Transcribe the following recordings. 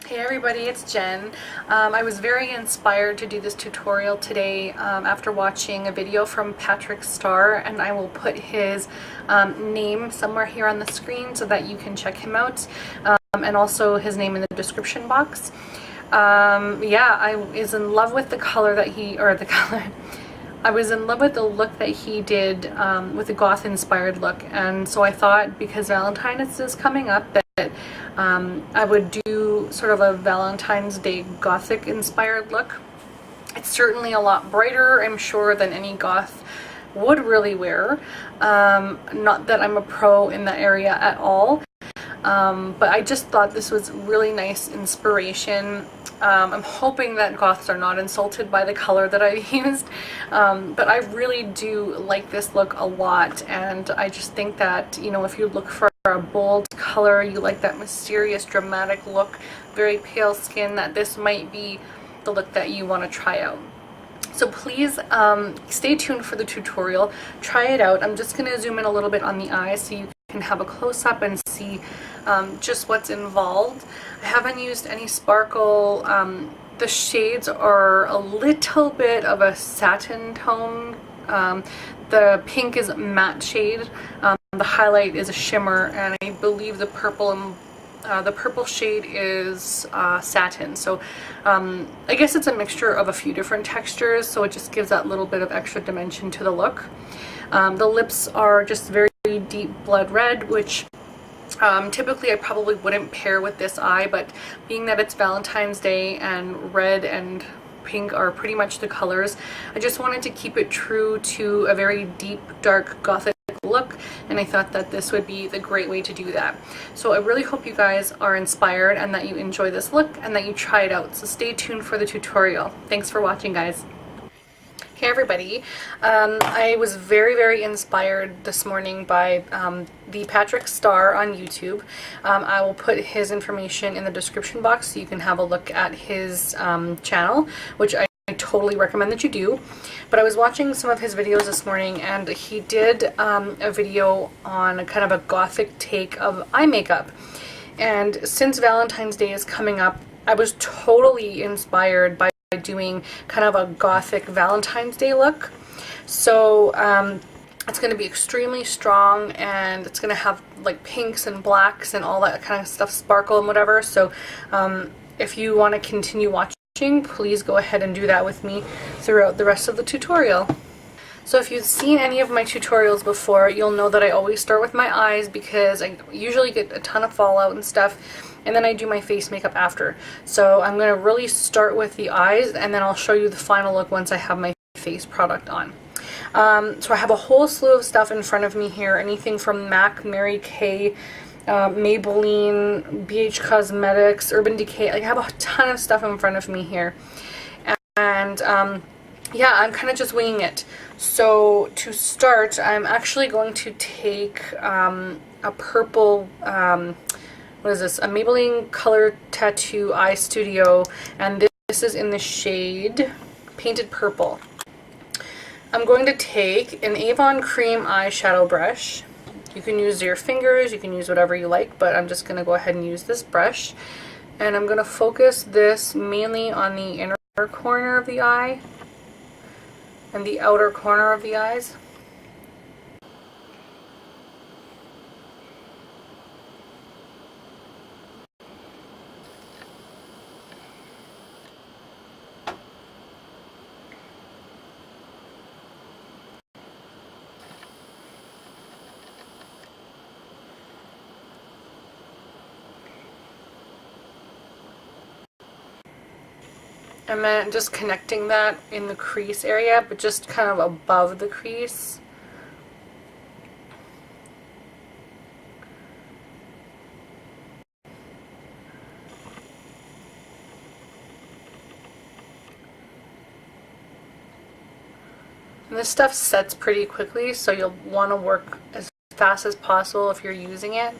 Hey everybody, it's Jen. I was very inspired to do this tutorial today after watching a video from theepatrickstarrr, and I will put his name somewhere here on the screen so that you can check him out, and also his name in the description box. Yeah, I was in love with the color that I was in love with the look that he did with the goth inspired look, and so I thought because Valentine's is coming up that I would do sort of a Valentine's Day gothic inspired look. It's certainly a lot brighter, I'm sure, than any goth would really wear. Not that I'm a pro in that area at all, but I just thought this was really nice inspiration. I'm hoping that goths are not insulted by the color that I've used, but I really do like this look a lot, and I just think that, you know, if you look for a bold color, you like that mysterious dramatic look, very pale skin, that this might be the look that you want to try out. So please stay tuned for the tutorial, try it out. I'm just going to zoom in a little bit on the eyes so you can have a close-up and see just what's involved. I haven't used any sparkle. The shades are a little bit of a satin tone. The pink is a matte shade. The highlight is a shimmer, and I believe the purple shade is satin. So I guess it's a mixture of a few different textures, so it just gives that little bit of extra dimension to the look. The lips are just very deep blood red, which typically I probably wouldn't pair with this eye, but being that it's Valentine's Day and red and pink are pretty much the colors, I just wanted to keep it true to a very deep, dark, gothic look, and I thought that this would be the great way to do that. So I really hope you guys are inspired and that you enjoy this look and that you try it out. So stay tuned for the tutorial. Thanks for watching, guys. Hey everybody, I was very inspired this morning by theepatrickstarrr on YouTube. I will put his information in the description box so you can have a look at his channel, which I totally recommend that you do. But I was watching some of his videos this morning, and he did a video on a kind of a gothic take of eye makeup. And since Valentine's Day is coming up, I was totally inspired by doing kind of a gothic Valentine's Day look. So it's going to be extremely strong, and it's going to have like pinks and blacks and all that kind of stuff, sparkle and whatever. So if you want to continue watching, please go ahead and do that with me throughout the rest of the tutorial. So if you've seen any of my tutorials before, you'll know that I always start with my eyes because I usually get a ton of fallout and stuff, and then I do my face makeup after. So I'm going to really start with the eyes, and then I'll show you the final look once I have my face product on. So I have a whole slew of stuff in front of me here, anything from MAC, Mary Kay, Maybelline, BH Cosmetics, Urban Decay. I have a ton of stuff in front of me here, and yeah, I'm kind of just winging it. So to start, I'm actually going to take a purple, what is this, a Maybelline Color Tattoo Eye Studio, and this is in the shade Painted Purple. I'm going to take an Avon Cream eyeshadow brush. You can use your fingers, you can use whatever you like, but I'm just going to go ahead and use this brush. And I'm going to focus this mainly on the inner corner of the eye and the outer corner of the eyes. And then just connecting that in the crease area, but just kind of above the crease. And this stuff sets pretty quickly, so you'll want to work as fast as possible if you're using it.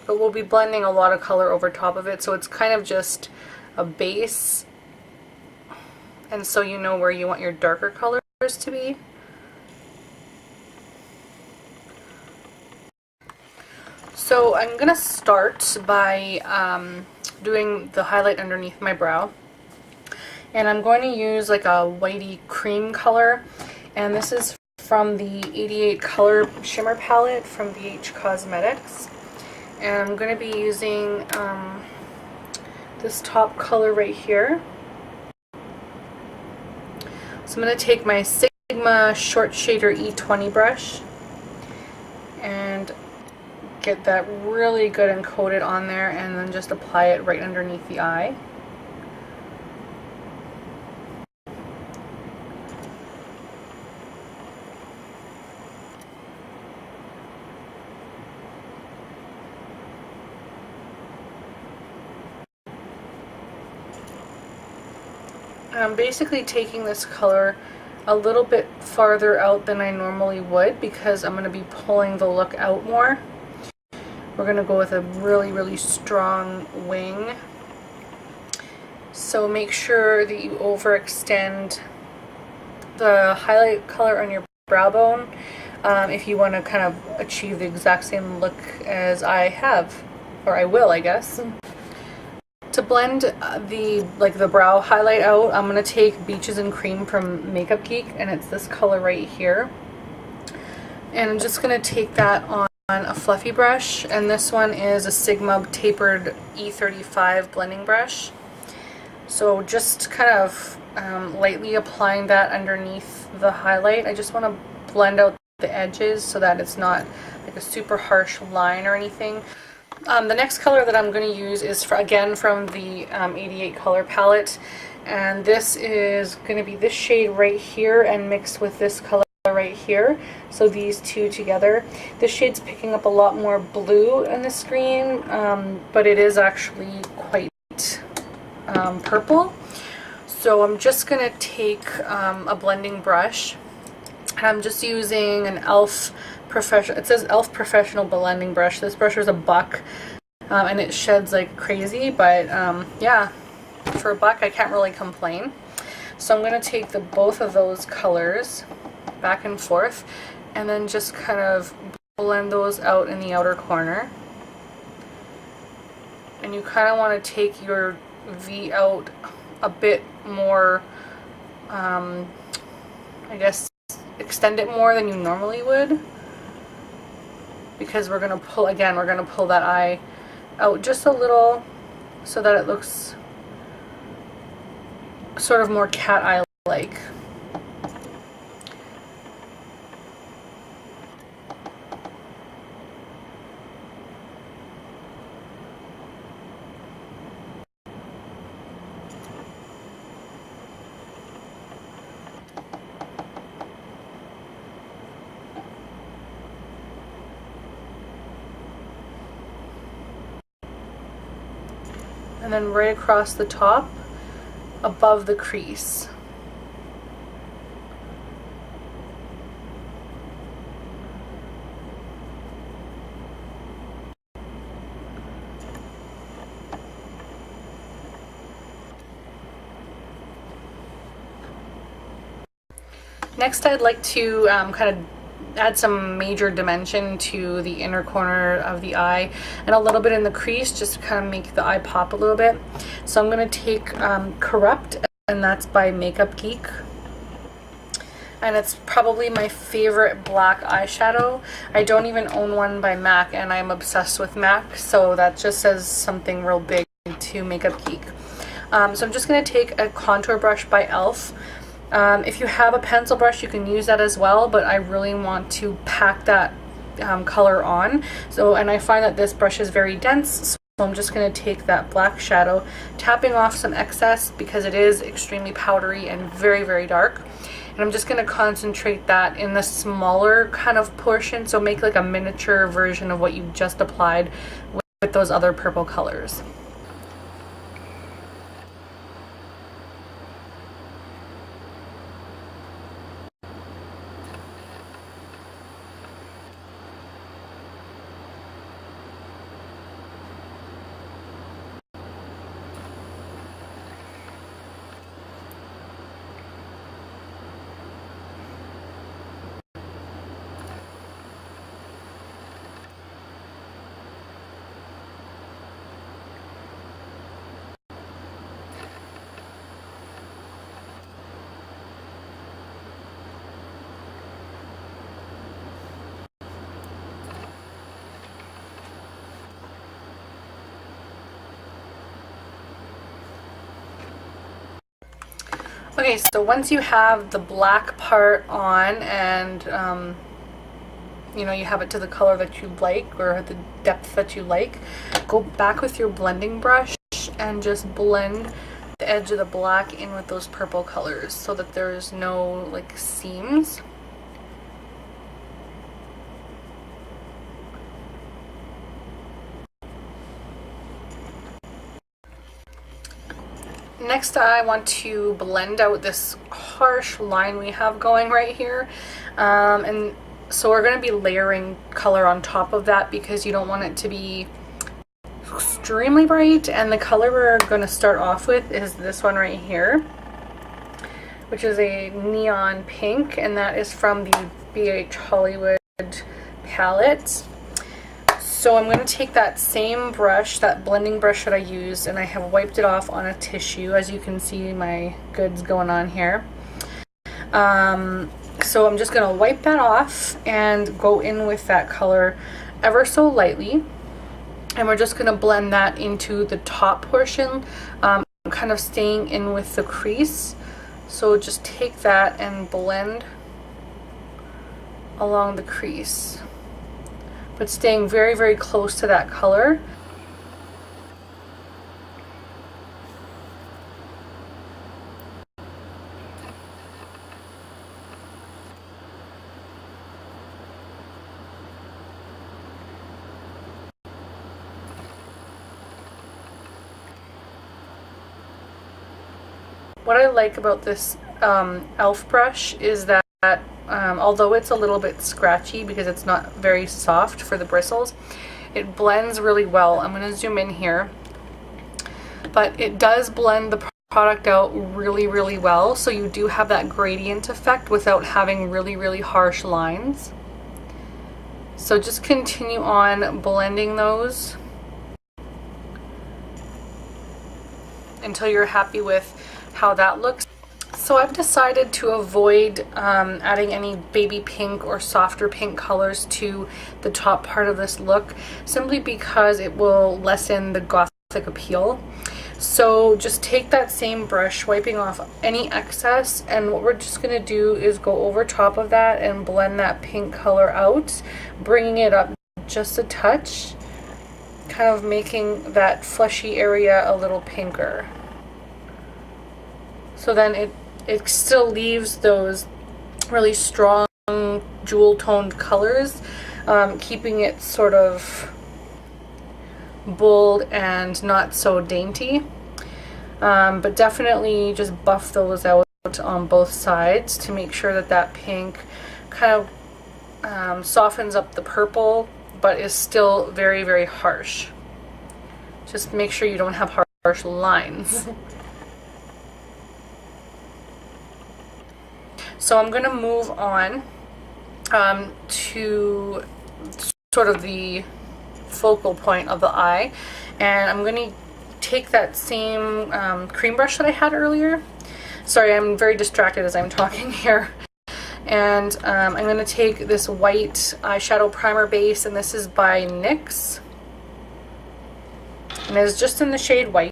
But we'll be blending a lot of color over top of it, so it's kind of just a base, and so you know where you want your darker colors to be. So I'm gonna start by doing the highlight underneath my brow, and I'm going to use like a whitey cream color, and this is from the 88 color shimmer palette from BH Cosmetics, and I'm going to be using this top color right here. So I'm going to take my Sigma Short Shader E20 brush and get that really good and coated on there, and then just apply it right underneath the eye. I'm basically taking this color a little bit farther out than I normally would because I'm going to be pulling the look out more. We're going to go with a really strong wing. So make sure that you overextend the highlight color on your brow bone if you want to kind of achieve the exact same look as I have, or I will, I guess. To blend the brow highlight out, I'm going to take Beaches and Cream from Makeup Geek, and it's this color right here. And I'm just going to take that on a fluffy brush, and this one is a Sigma tapered E35 blending brush. So just kind of lightly applying that underneath the highlight. I just want to blend out the edges so that it's not like a super harsh line or anything. The next color that I'm going to use is again from the 88 color palette, and this is going to be this shade right here and mixed with this color right here, so these two together. This shade's picking up a lot more blue in the screen, but it is actually quite purple. So I'm just going to take a blending brush, and I'm just using an e.l.f. Professional, it says e.l.f. Professional blending brush. This brush is $1 and it sheds like crazy, but yeah, for $1 I can't really complain. So I'm going to take both of those colors back and forth and then just kind of blend those out in the outer corner. And you kind of want to take your V out a bit more, I guess extend it more than you normally would, because we're going to pull that eye out just a little so that it looks sort of more cat eye like. And then right across the top, above the crease. Next, I'd like to kind of add some major dimension to the inner corner of the eye and a little bit in the crease, just to kind of make the eye pop a little bit. So I'm going to take Corrupt, and that's by Makeup Geek, and it's probably my favorite black eyeshadow. I don't even own one by MAC, and I'm obsessed with MAC, so that just says something real big to Makeup Geek. So I'm just going to take a contour brush by e.l.f. If you have a pencil brush, you can use that as well, but I really want to pack that color on. And I find that this brush is very dense, so I'm just going to take that black shadow, tapping off some excess because it is extremely powdery and very dark. And I'm just going to concentrate that in the smaller kind of portion, so make like a miniature version of what you just applied with those other purple colors. Okay, so once you have the black part on and you know, you have it to the color that you like or the depth that you like, go back with your blending brush and just blend the edge of the black in with those purple colors so that there's no like seams. Next, I want to blend out this harsh line we have going right here. And so we're going to be layering color on top of that because you don't want it to be extremely bright. And the color we're going to start off with is this one right here, which is a neon pink, and that is from the BH Hollywood palette. So I'm going to take that same brush, that blending brush that I used, and I have wiped it off on a tissue. As you can see, my goods going on here. So I'm just going to wipe that off and go in with that color ever so lightly. And we're just going to blend that into the top portion, kind of staying in with the crease. So just take that and blend along the crease, but staying very, very close to that color. What I like about this e.l.f. brush is that although it's a little bit scratchy because it's not very soft for the bristles, it blends really well. I'm going to zoom in here, but it does blend the product out really, really well, so you do have that gradient effect without having really, really harsh lines. So just continue on blending those until you're happy with how that looks. So I've decided to avoid adding any baby pink or softer pink colors to the top part of this look, simply because it will lessen the gothic appeal. So just take that same brush, wiping off any excess, and what we're just going to do is go over top of that and blend that pink color out, bringing it up just a touch, kind of making that fleshy area a little pinker. So then it still leaves those really strong jewel toned colors, keeping it sort of bold and not so dainty. But definitely just buff those out on both sides to make sure that that pink kind of softens up the purple, but is still very, very harsh. Just make sure you don't have harsh lines. So I'm going to move on to sort of the focal point of the eye, and I'm going to take that same cream brush that I had earlier. Sorry, I'm very distracted as I'm talking here. And I'm going to take this white eyeshadow primer base, and this is by NYX, and it's just in the shade white.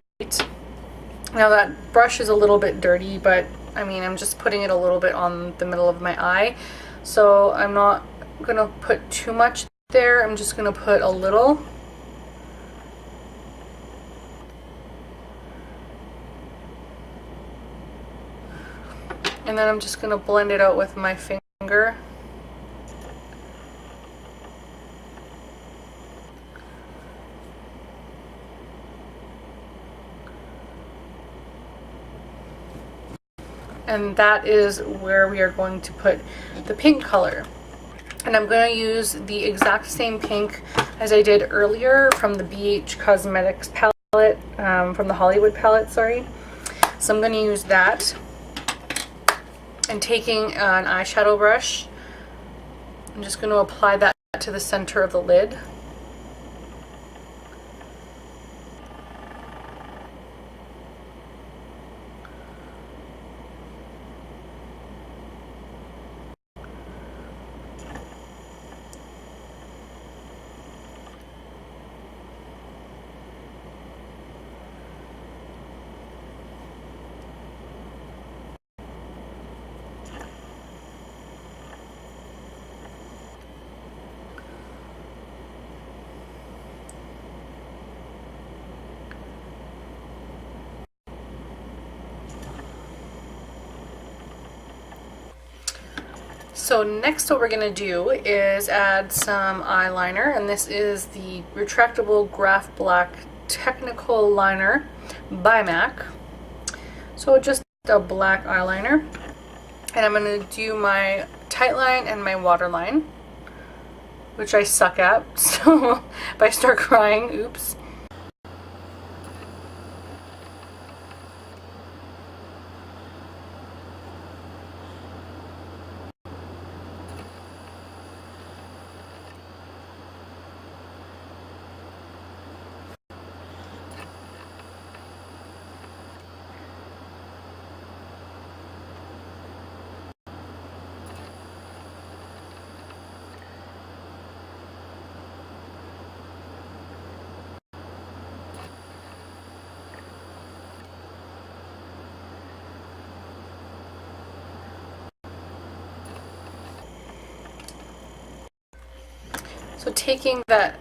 Now that brush is a little bit dirty, but I mean, I'm just putting it a little bit on the middle of my eye, so I'm not going to put too much there. I'm just going to put a little. And then I'm just going to blend it out with my finger. And that is where we are going to put the pink color. And I'm going to use the exact same pink as I did earlier from the BH Cosmetics palette, from the Hollywood palette, sorry. So I'm going to use that. And taking an eyeshadow brush, I'm just going to apply that to the center of the lid. So next what we're going to do is add some eyeliner, and this is the retractable Graph Black Technical Liner by MAC. So just a black eyeliner, and I'm going to do my tight line and my waterline, which I suck at, so if I start crying, oops. So taking that,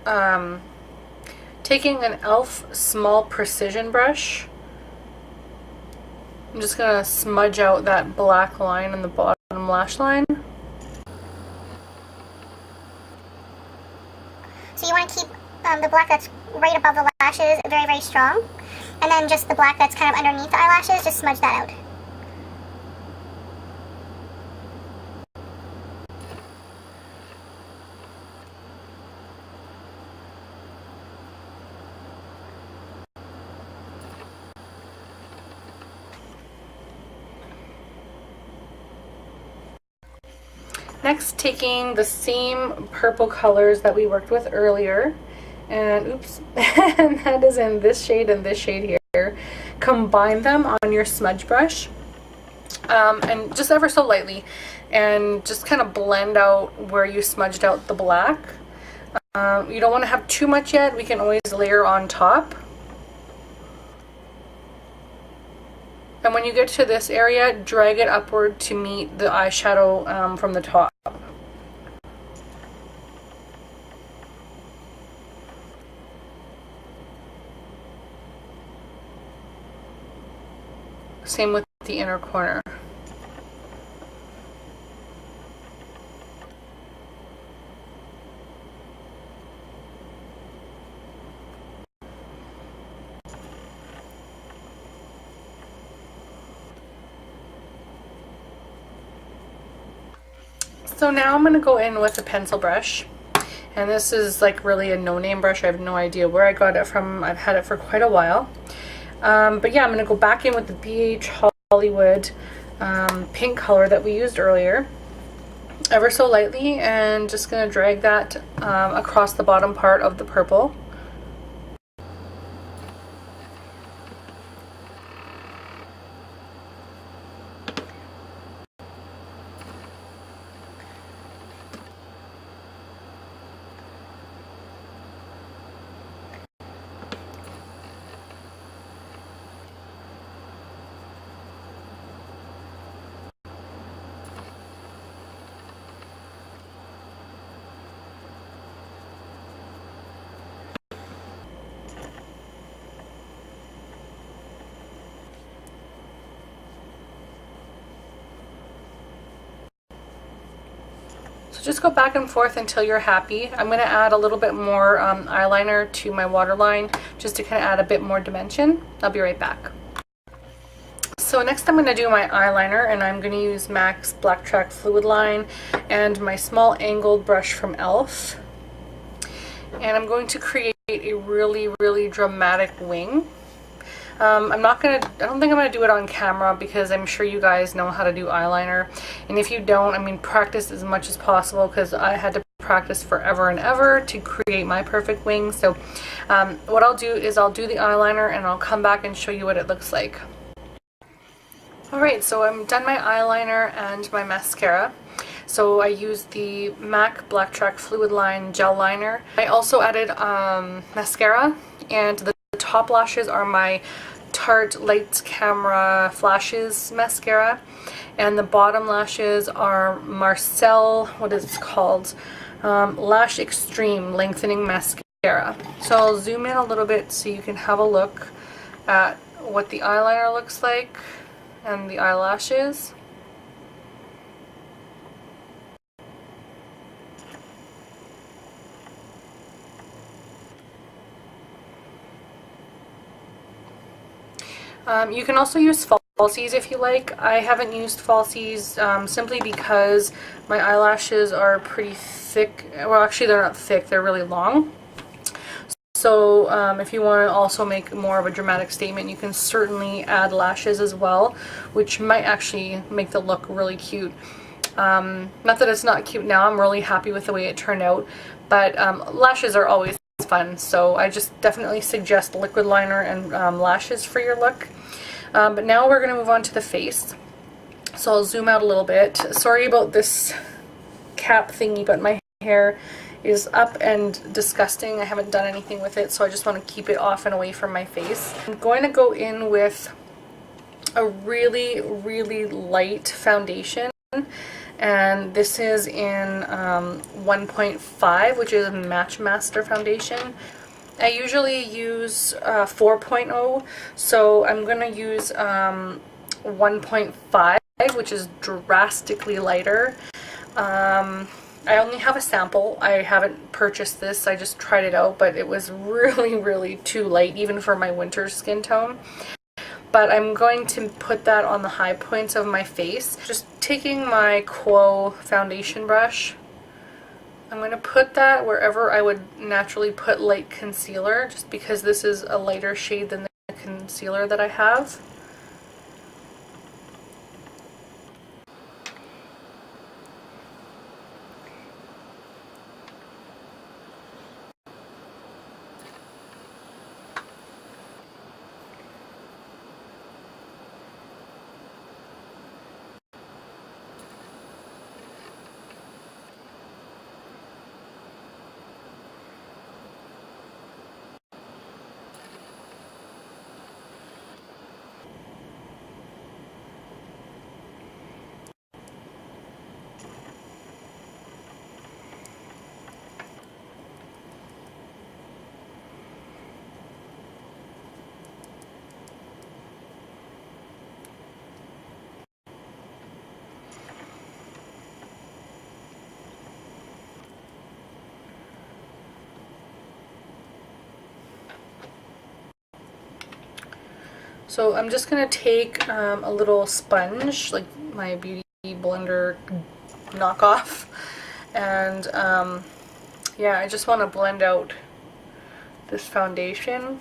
taking an e.l.f. small precision brush, I'm just gonna smudge out that black line in the bottom lash line. So you want to keep the black that's right above the lashes very, very strong, and then just the black that's kind of underneath the eyelashes, just smudge that out. Next, taking the same purple colors that we worked with earlier, and oops, and that is in this shade and this shade here. Combine them on your smudge brush, and just ever so lightly, and just kind of blend out where you smudged out the black. You don't want to have too much yet. We can always layer on top. And when you get to this area, drag it upward to meet the eyeshadow from the top. Same with the inner corner. So now I'm going to go in with a pencil brush, and this is like really a no-name brush. I have no idea where I got it from. I've had it for quite a while. But yeah, I'm going to go back in with the BH Hollywood pink color that we used earlier, ever so lightly, and just going to drag that across the bottom part of the purple. Just go back and forth until you're happy. I'm going to add a little bit more eyeliner to my waterline just to kind of add a bit more dimension. I'll be right back. So next I'm going to do my eyeliner, and I'm going to use MAC's Black Track Fluid Line and my small angled brush from e.l.f. And I'm going to create a really, really dramatic wing. I don't think I'm gonna do it on camera because I'm sure you guys know how to do eyeliner, and if you don't, I mean, practice as much as possible, because I had to practice forever and ever to create my perfect wing. So what I'll do is I'll do the eyeliner and I'll come back and show you what it looks like. Alright, so I'm done my eyeliner and my mascara. So I used the MAC Black Track Fluid Line Gel Liner. I also added mascara, and the top lashes are my Tarte Lights Camera Flashes mascara, and the bottom lashes are Marcel, what is it called? Lash Extreme Lengthening Mascara. So I'll zoom in a little bit so you can have a look at what the eyeliner looks like and the eyelashes. You can also use falsies if you like. I haven't used falsies simply because my eyelashes are pretty thick. Well, actually they're not thick, they're really long. So if you want to also make more of a dramatic statement, you can certainly add lashes as well, which might actually make the look really cute. Not that it's not cute now, I'm really happy with the way it turned out, but lashes are always fun, so I just definitely suggest liquid liner and lashes for your look. But now we're going to move on to the face. So I'll zoom out a little bit. Sorry about this cap thingy, but my hair is up and disgusting. I haven't done anything with it, so I just want to keep it off and away from my face. I'm going to go in with a really, really light foundation, and this is in 1.5, which is a Match Master foundation. I usually use 4.0, so I'm going to use 1.5, which is drastically lighter. I only have a sample. I haven't purchased this. I just tried it out, but it was really, really too light, even for my winter skin tone. But I'm going to put that on the high points of my face. Just taking my Quo foundation brush, I'm going to put that wherever I would naturally put light concealer, just because this is a lighter shade than the concealer that I have. So I'm just going to take a little sponge, like my Beauty Blender knockoff, and yeah, I just want to blend out this foundation.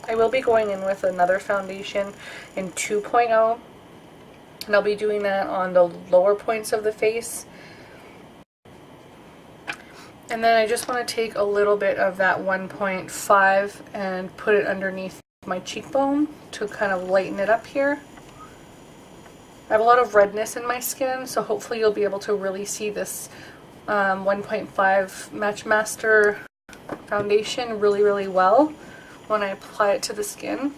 I will be going in with another foundation in 2.0, and I'll be doing that on the lower points of the face. And then I just want to take a little bit of that 1.5 and put it underneath my cheekbone to kind of lighten it up here. I have a lot of redness in my skin, so hopefully you'll be able to really see this 1.5 Match Master foundation really, really well when I apply it to the skin.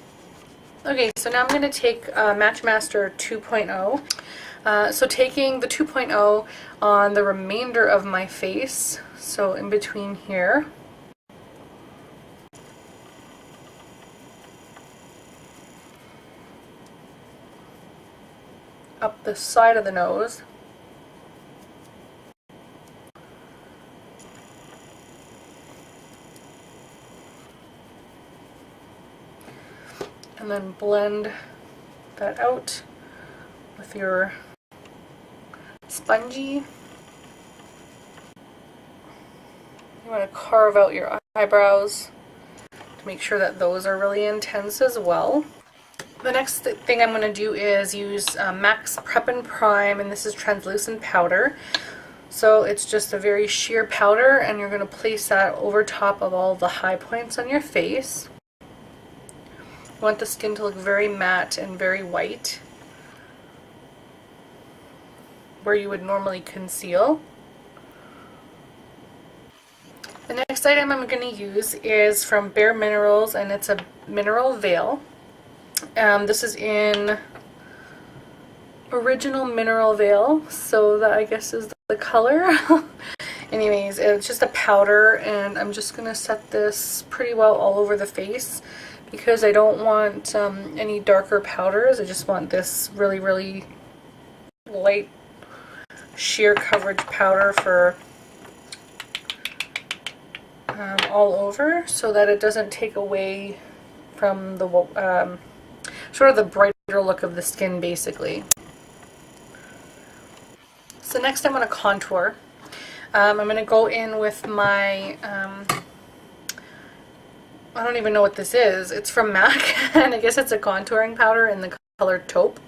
Okay, so now I'm going to take Match Master 2.0. So taking the 2.0 on the remainder of my face, so in between here, up the side of the nose, and then blend that out with your spongy. You want to carve out your eyebrows to make sure that those are really intense as well. The next thing I'm going to do is use MAC's Prep and Prime, and this is translucent powder. So it's just a very sheer powder, and you're going to place that over top of all the high points on your face. You want the skin to look very matte and very white, where you would normally conceal. The next item I'm going to use is from Bare Minerals, and it's a mineral veil. This is in Original Mineral Veil, so that I guess is the color. Anyways, it's just a powder, and I'm just going to set this pretty well all over the face because I don't want any darker powders. I just want this really, really light sheer coverage powder for all over so that it doesn't take away from the sort of the brighter look of the skin, basically. So next I'm going to contour. I'm going to go in with my, I don't even know what this is. It's from MAC, and I guess it's a contouring powder in the color taupe.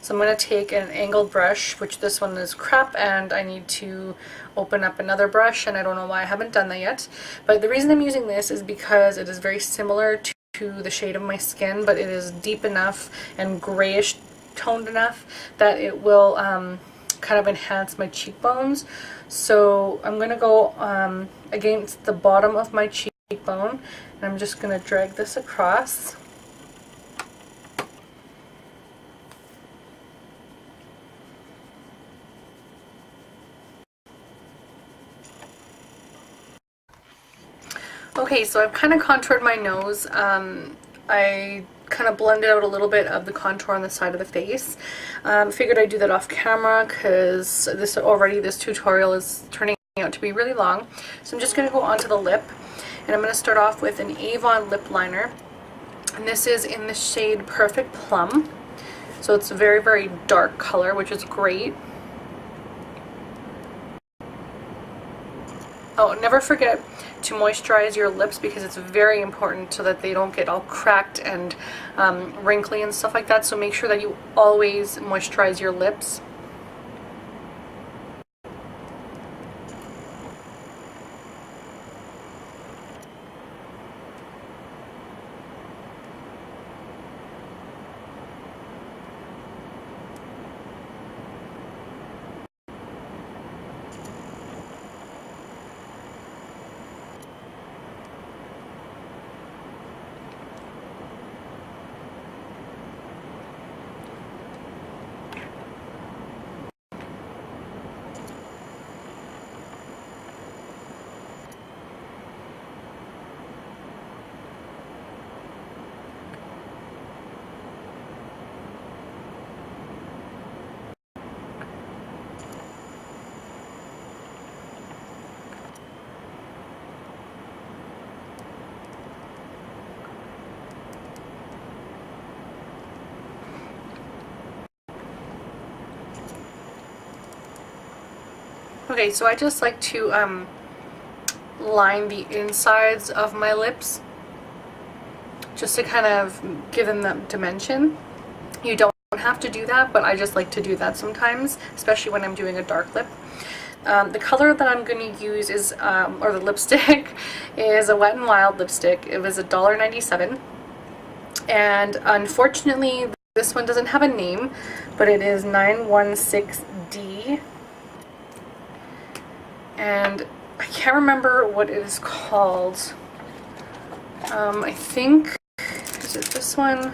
So I'm going to take an angled brush, which this one is crap, and I need to open up another brush, and I don't know why I haven't done that yet. But the reason I'm using this is because it is very similar to the shade of my skin, but it is deep enough and grayish toned enough that it will kind of enhance my cheekbones. So I'm going to go against the bottom of my cheekbone, and I'm just going to drag this across. Okay, so I've kind of contoured my nose. I kind of blended out a little bit of the contour on the side of the face. Figured I'd do that off camera because this tutorial is turning out to be really long. So I'm just going to go onto the lip, and I'm going to start off with an Avon lip liner, and this is in the shade Perfect Plum. So it's a very, very dark color, which is great. Oh, never forget to moisturize your lips because it's very important so that they don't get all cracked and wrinkly and stuff like that. So make sure that you always moisturize your lips. Okay, so I just like to line the insides of my lips just to kind of give them that dimension. You don't have to do that, but I just like to do that sometimes, especially when I'm doing a dark lip. The color that I'm going to use is, or the lipstick, is a Wet n Wild lipstick. It was $1.97, and unfortunately this one doesn't have a name, but it is 916D. And I can't remember what it is called. I think, is it this one?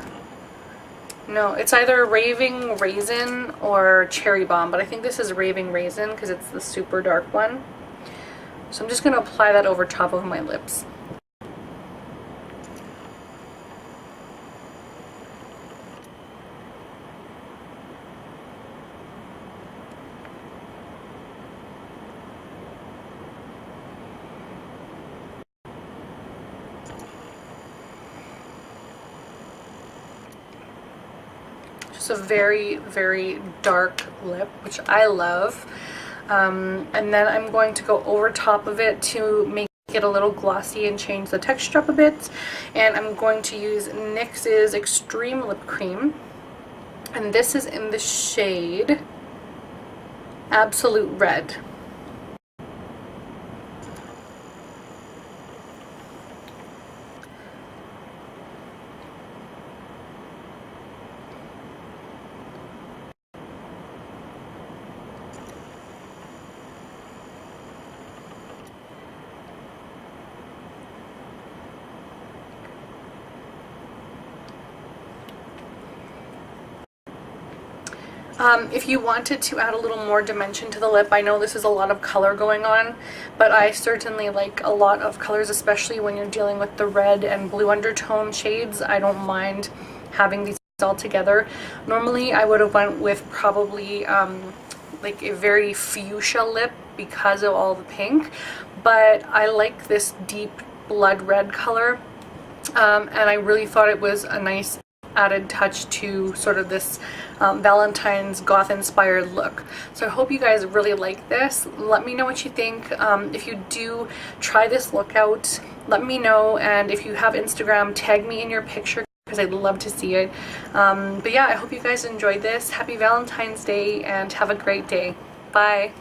No, it's either Raving Raisin or Cherry Bomb, but I think this is Raving Raisin because it's the super dark one. So I'm just going to apply that over top of my lips. Just a very, very dark lip, which I love. And then I'm going to go over top of it to make it a little glossy and change the texture up a bit. And I'm going to use NYX's Extreme Lip Cream. And this is in the shade Absolute Red. If you wanted to add a little more dimension to the lip, I know this is a lot of color going on, but I certainly like a lot of colors, especially when you're dealing with the red and blue undertone shades. I don't mind having these all together. Normally I would have went with probably like a very fuchsia lip because of all the pink, but I like this deep blood red color, and I really thought it was a nice added touch to sort of this Valentine's goth inspired look. So I hope you guys really like this. Let me know what you think. If you do try this look out, let me know, and if you have Instagram, tag me in your picture because I'd love to see it. But yeah, I hope you guys enjoyed this. Happy Valentine's Day and have a great day. Bye.